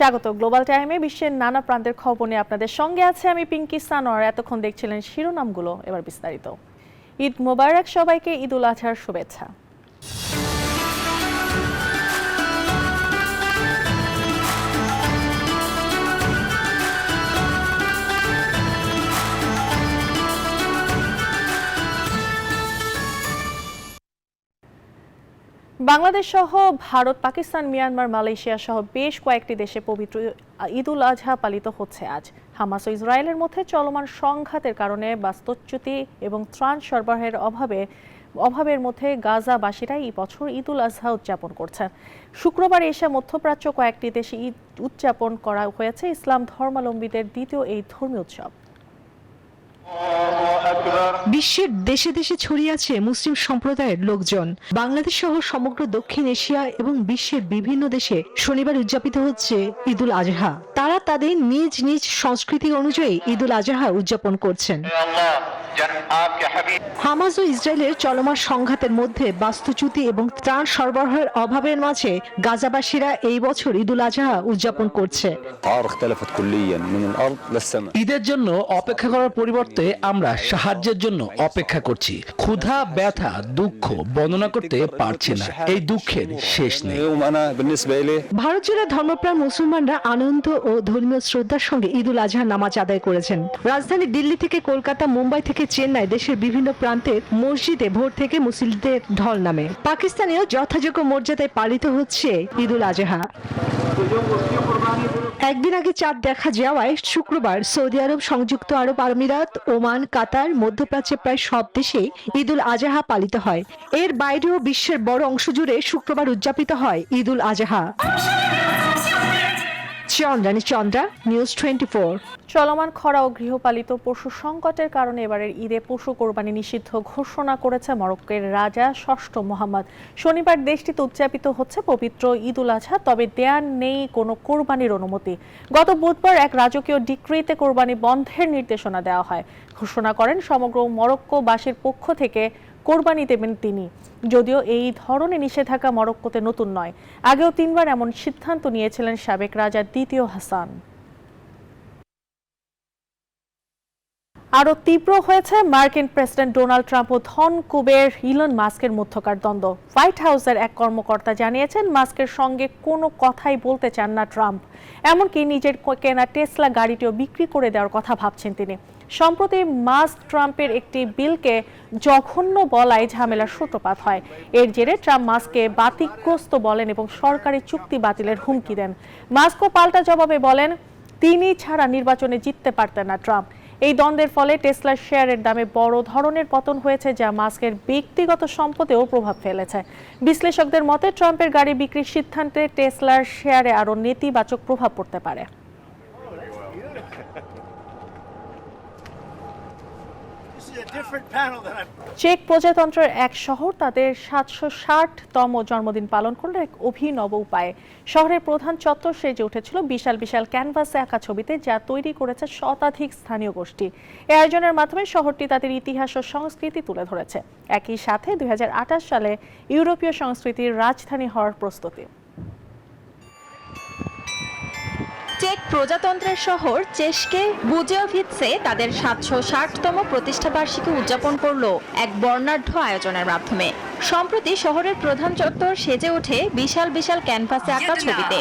স্বাগত গ্লোবাল টাইমে। বিশ্বের নানা প্রান্তের খবর নিয়ে আপনাদের সঙ্গে আছে আমি পিঙ্কি সানোয়ার। এতক্ষণ দেখছিলেন শিরোনামগুলো, এবার বিস্তারিত। ঈদ মোবারক সবাইকে, ঈদ উল আজহার শুভেচ্ছা। বাংলাদেশ সহ ভারত, পাকিস্তান, মিয়ানমার, মালয়েশিয়া সহ বেশ কয়েকটি দেশে পবিত্র ঈদ উল আজহা পালিত হচ্ছে আজ। হামাস ও ইসরায়েলের মধ্যে চলমান সংঘাতের কারণে বাস্তুচ্যুতি এবং ত্রাণ সরবরাহের অভাবের মধ্যে গাজাবাসীরা এই বছর ঈদ উল আজহা উদযাপন করছেন। শুক্রবার এশিয়া মধ্যপ্রাচ্য কয়েকটি দেশে ঈদ উদযাপন করা হয়েছে ইসলাম ধর্মাবলম্বীদের দ্বিতীয় এই ধর্মীয় উৎসব। বিশ্বের দেশে দেশে ছড়িয়ে আছে মুসলিম সম্প্রদায়ের লোকজন। বাংলাদেশ সহ সমগ্র দক্ষিণ এশিয়া এবং বিশ্বের বিভিন্ন দেশে শনিবার উদযাপিত হচ্ছে ঈদ উল আজহা। তারা তাদের নিজ নিজ সংস্কৃতি অনুযায়ী ঈদ উল আজহা উদযাপন করছেন। হামাস ও ইসরায়েলের চলমান সংঘাতের মধ্যে বাস্তুচ্যুতি এবং ত্রাণ সরবরাহের অভাবের মাঝে গাজাবাসীরা এই বছর ঈদ উল আজহা উদযাপন করছে। ঈদের জন্য অপেক্ষা করার পরিবর্তে আমরা সাহায্যের জন্য অপেক্ষা করছি। ক্ষুধা, ব্যথা, দুঃখ বর্ণনা করতে পারছি না। এই দুঃখের শেষ নেই। ভারত জুড়ে ধর্মপ্রাণ মুসলমানরা আনন্দ ও ধর্মীয় শ্রদ্ধার সঙ্গে ঈদ উল আজহা নামাজ আদায় করেছেন। রাজধানী দিল্লি থেকে কলকাতা, মুম্বাই থেকে চেন্নাই, দেশের বিভিন্ন প্রান্তের মসজিদে ভোর থেকে মুসল্লিদের ঢল নামে। পাকিস্তানেও যথাযোগ্য মর্যাদায় পালিত হচ্ছে ঈদ উল আজহা। একদিন আগে চাঁদ দেখা যাওয়ায় শুক্রবার সৌদি আরব, সংযুক্ত আরব আমিরাত, ওমান, কাতার, মধ্যপ্রাচ্যের প্রায় সব দেশে ঈদ উল আজহা পালিত হয়। এর বাইরেও বিশ্বের বড় অংশ জুড়ে শুক্রবার উদযাপিত হয় ঈদ উল আজহা। চন্দ্রা, নিউজ 24। চলমান খরা ও গৃহপালিত পশু সংকটের কারণে এবারের ঈদে পশু কোরবানি নিষিদ্ধ ঘোষণা করেছে মরক্কোর রাজা ষষ্ঠ মোহাম্মদ। শনিবার দেশটিতে উদযাপিত হচ্ছে পবিত্র ঈদ উল আজহা, তবে দেয়া নেই কোনো কোরবানির অনুমতি। গত বুধবার এক রাজকীয় ডিক্রিতে কোরবানি বন্ধের নির্দেশনা দেওয়া হয়। ঘোষণা করেন সমগ্র মরক্কোবাসীর পক্ষ থেকে কোরবানি দেবেন তিনি। যদিও এই ধরনের নিষেধাজ্ঞা মরক্কোতে নতুন নয়, আগেও 3বার এমন সিদ্ধান্ত নিয়েছিলেন সাবেক রাজা দ্বিতীয় হাসান। আরও তীব্র হয়েছে মার্কিন প্রেসিডেন্ট ডোনাল্ড ট্রাম্প ও ধন কুবের ইলন মাস্কের মধ্যকার দ্বন্দ্ব। হোয়াইট হাউসের এক কর্মকর্তা জানিয়েছেন, মাস্কের সঙ্গে কোনো কথাই বলতে চান না ট্রাম্প। এমনকি নিজের কেনা টেসলা গাড়িটিও বিক্রি করে দেওয়ার কথা ভাবছেন তিনি। সম্প্রতি মাস্ক ট্রাম্পের একটি বিলকে জঘন্য বলায় ঝামেলার সূত্রপাত হয়। এর জেরে ট্রাম্প মাস্ককে বাতিগ্রস্ত বলেন এবং সরকারি চুক্তি বাতিলের হুমকি দেন। মাস্কও পাল্টা জবাবে বলেন, তিনি ছাড়া নির্বাচনে জিততে পারতেন না ট্রাম্প। এই দ্বন্দ্বের ফলে টেসলার শেয়ারের দামে বড় ধরনের পতন হয়েছে, যা মাস্কের ব্যক্তিগত সম্পদেও প্রভাব ফেলেছে। বিশ্লেষকদের মতে ট্রাম্পের গাড়ি বিক্রির সিদ্ধান্তে টেসলার শেয়ারে আরও নেতিবাচক প্রভাব পড়তে পারে। চেক প্রজাতন্ত্রের এক শহর তাদের 760তম জন্মদিন পালন করল এক অভিনব উপায়ে। শহরের প্রধান চত্বর সেজে উঠেছিল বিশাল বিশাল ক্যানভাসে আঁকা ছবিতে, যা তৈরি করেছে শতাধিক স্থানীয় গোষ্ঠী। এই আয়োজনের মাধ্যমে শহরটি তাদের ইতিহাস ও সংস্কৃতি তুলে ধরেছে। একই সাথে 2028 সালে ইউরোপীয় সংস্কৃতির রাজধানী হওয়ার প্রস্তুতি। চেক প্রজাতন্ত্রের শহর চেশকে বুজেওভিৎসে তাদের 760তম প্রতিষ্ঠাবার্ষিকী উদযাপন করল এক বর্ণাঢ্য আয়োজনের মাধ্যমে। সম্প্রতি শহরের প্রধান চত্বর সেজে ওঠে বিশাল বিশাল ক্যানভাসে আঁকা ছবিতে।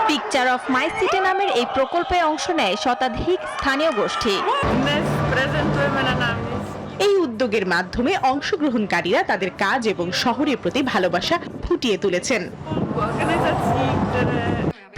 পিকচার অফ মাই সিটি নামের এই প্রকল্পে অংশ নেয় শতাধিক স্থানীয় গোষ্ঠী। এই উদ্যোগের মাধ্যমে অংশগ্রহণকারীরা তাদের কাজ এবং শহরের প্রতি ভালোবাসা ফুটিয়ে তুলেছেন।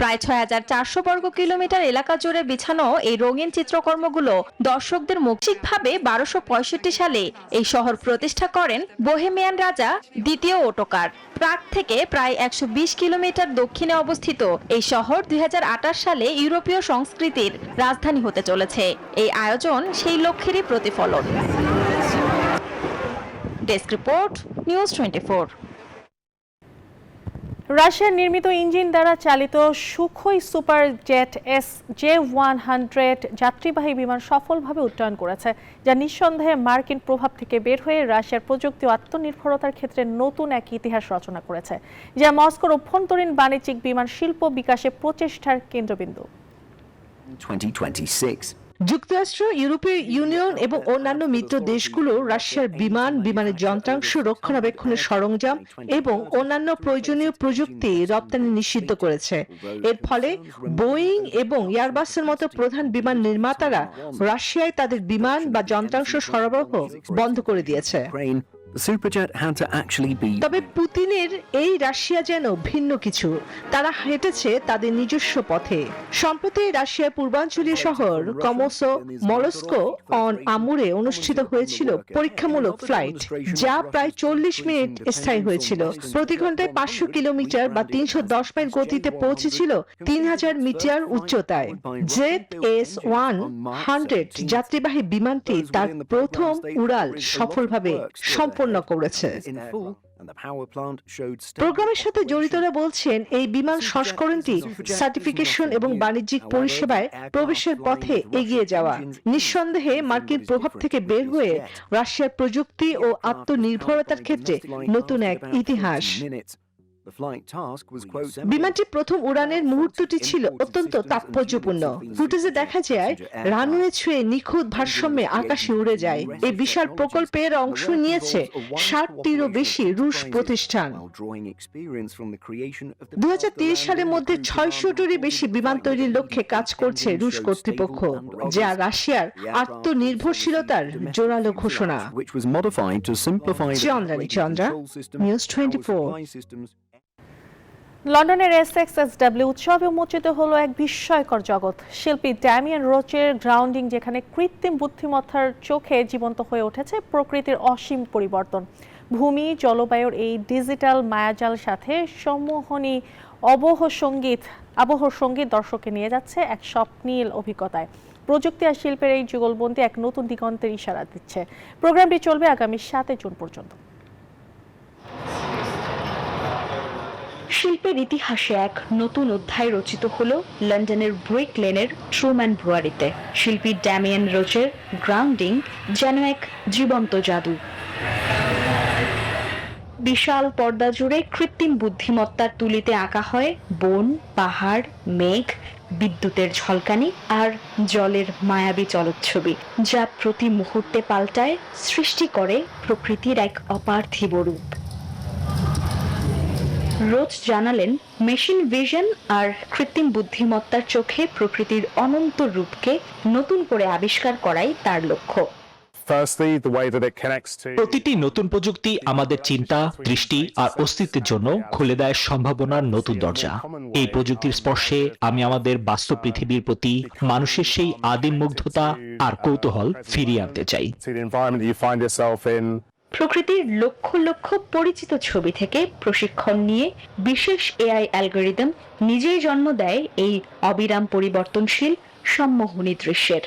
প্রায় 6400 বর্গ কিলোমিটার এলাকা জুড়ে বিছানো এই রঙিন চিত্রকর্মগুলো দর্শকদের মৌখিকভাবে 1265 সালে এই শহর প্রতিষ্ঠা করেন বোহেমিয়ান রাজা দ্বিতীয় ওটোকার। প্রাগ থেকে প্রায় 120 কিলোমিটার দক্ষিণে অবস্থিত এই শহর 2028 সালে ইউরোপীয় সংস্কৃতির রাজধানী হতে চলেছে। এই আয়োজন সেই লক্ষ্যেরই প্রতিফলন। Desk report, news 24। রাশিয়ার নির্মিত ইঞ্জিন দ্বারা চালিত সুখোই সুপার জেট SJ-100 যাত্রীবাহী বিমান সফলভাবে উড্ডয়ন করেছে, যা নিঃসন্দেহে মার্কিন প্রভাব থেকে বের হয়ে রাশিয়ার প্রযুক্তি ও আত্মনির্ভরতার ক্ষেত্রে নতুন এক ইতিহাস রচনা করেছে, যা মস্কোর অভ্যন্তরীণ বাণিজ্যিক বিমান শিল্প বিকাশে প্রচেষ্টার কেন্দ্রবিন্দু। 2026. যুক্তরাষ্ট্র, ইউরোপীয় ইউনিয়ন এবং অন্যান্য মিত্র দেশগুলো রাশিয়ার বিমানের যন্ত্রাংশ, রক্ষণাবেক্ষণের সরঞ্জাম এবং অন্যান্য প্রয়োজনীয় প্রযুক্তি রপ্তানি নিষিদ্ধ করেছে। এর ফলে বোয়িং এবং এয়ারবাসের মতো প্রধান বিমান নির্মাতারা রাশিয়ায় তাদের বিমান বা যন্ত্রাংশ সরবরাহ বন্ধ করে দিয়েছে। The Superjet had to actually be. তবে পুতিনের এই রাশিয়া যেন ভিন্ন কিছু। তারা হেঁটেছে তাদের নিজস্ব পথে। সম্প্রতি রাশিয়ার পূর্বাঞ্চলীয় শহর মলস্কো অন আমুরে অনুষ্ঠিত হয়েছিল পরীক্ষামূলক ফ্লাইট, যা প্রায় 40 মিনিট স্থায়ী হয়েছিল। প্রতি ঘন্টায় 500 কিলোমিটার বা 310 মাইল গতিতে পৌঁছেছিল 3000 মিটার উচ্চতায়। JS-100 যাত্রীবাহী বিমানটি তার প্রথম উড়াল সফলভাবে সম্পন্ন করেছে। প্রোগ্রামের সাথে জড়িতরা বলছেন, এই বিমান সংস্করণটি সার্টিফিকেশন এবং বাণিজ্যিক পরিষেবায় প্রবেশের পথে এগিয়ে যাওয়া। নিঃসন্দেহে মার্কিন প্রভাব থেকে বের হয়ে রাশিয়ার প্রযুক্তি ও আত্মনির্ভরতার ক্ষেত্রে নতুন এক ইতিহাস। বিমানটির প্রথম উড়ানের মুহূর্তটি ছিল অত্যন্ত তাৎপর্যপূর্ণ। ফুটেজে দেখা যায় রানওয়ে ছুঁয়ে নিখুঁত ভারসাম্যে আকাশে উড়ে যায়। এই বিশাল প্রকল্পের অংশ নিয়েছে 60টিরও বেশি রুশ প্রতিষ্ঠান। 2030 সালের মধ্যে 600টিরও বেশি বিমান তৈরির লক্ষ্যে কাজ করছে রুশ কর্তৃপক্ষ, যা রাশিয়ার আত্মনির্ভরশীলতার জোরালো ঘোষণা। চন্দ্রা, নিউজ 24। লন্ডনের SXSW উৎসবে উন্মোচিত হলো এক বিস্ময়কর জগৎ। শিল্পী ড্যামিয়ান রোচের গ্রাউন্ডিং, যেখানে কৃত্রিম বুদ্ধিমত্তার চোখে জীবন্ত হয়ে উঠেছে প্রকৃতির অসীম পরিবর্তন। ভূমি, জলবায়ুর এই ডিজিটাল মায়াজাল সাথে সম্মোহনী আবহ সঙ্গীত দর্শককে নিয়ে যাচ্ছে এক স্বপ্নীল অভিজ্ঞতায়। প্রযুক্তি আর শিল্পের এই যুগলবন্দি এক নতুন দিগন্তের ইশারা দিচ্ছে। প্রোগ্রামটি চলবে আগামী 7 জুন পর্যন্ত। শিল্পের ইতিহাসে এক নতুন অধ্যায় রচিত হলো লন্ডনের ব্রিক লেনের ট্রুম্যান ব্রুয়ারিতে। শিল্পী ড্যামিয়ান রোচের গ্রাউন্ডিং যেন এক জীবন্ত জাদু। বিশাল পর্দা জুড়ে কৃত্রিম বুদ্ধিমত্তার তুলিতে আঁকা হয় বন, পাহাড়, মেঘ, বিদ্যুতের ঝলকানি আর জলের মায়াবী চলচ্ছবি, যা প্রতি মুহূর্তে পাল্টায়, সৃষ্টি করে প্রকৃতির এক অপার্থিব রূপ। রোচ জানালেন, মেশিন ভিশন আর কৃত্রিম বুদ্ধিমত্তার চোখে প্রকৃতির অনন্ত রূপকে নতুন করে আবিষ্কার করাই তার লক্ষ্য। প্রতিটি নতুন প্রযুক্তি আমাদের চিন্তা, দৃষ্টি আর অস্তিত্বের জন্য খুলে দেয় সম্ভাবনার নতুন দরজা। এই প্রযুক্তির স্পর্শে আমি আমাদের বাস্তব পৃথিবীর প্রতি মানুষের সেই আদিম মুগ্ধতা আর কৌতূহল ফিরিয়ে আনতে চাই। প্রকৃতির লক্ষ লক্ষ পরিচিত ছবি থেকে প্রশিক্ষণ নিয়ে বিশেষ AI অ্যালগরিদম নিজেই জন্ম দেয় এই অবিরাম পরিবর্তনশীল সম্মোহনী দৃশ্যের।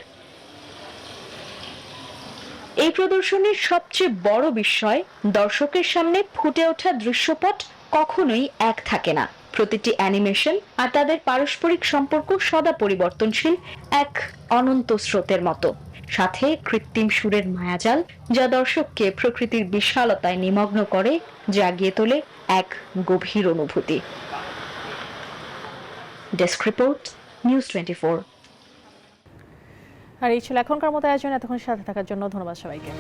এই প্রদর্শনীর সবচেয়ে বড় বিস্ময়, দর্শকের সামনে ফুটে ওঠা দৃশ্যপট কখনোই এক থাকে না। প্রতিটি অ্যানিমেশন আর তাদের পারস্পরিক সম্পর্ক সদা পরিবর্তনশীল, এক অনন্ত স্রোতের মতো। সাথে কৃত্রিম সুরের মায়াজাল, যা দর্শককে প্রকৃতির বিশালতায় নিমগ্ন করে, জাগিয়ে তোলে এক গভীর অনুভূতি। Desk report, news 24। আর এই ছিল এখনকার মতো আয়োজন। এতক্ষণ সাথে থাকার জন্য ধন্যবাদ সবাইকে।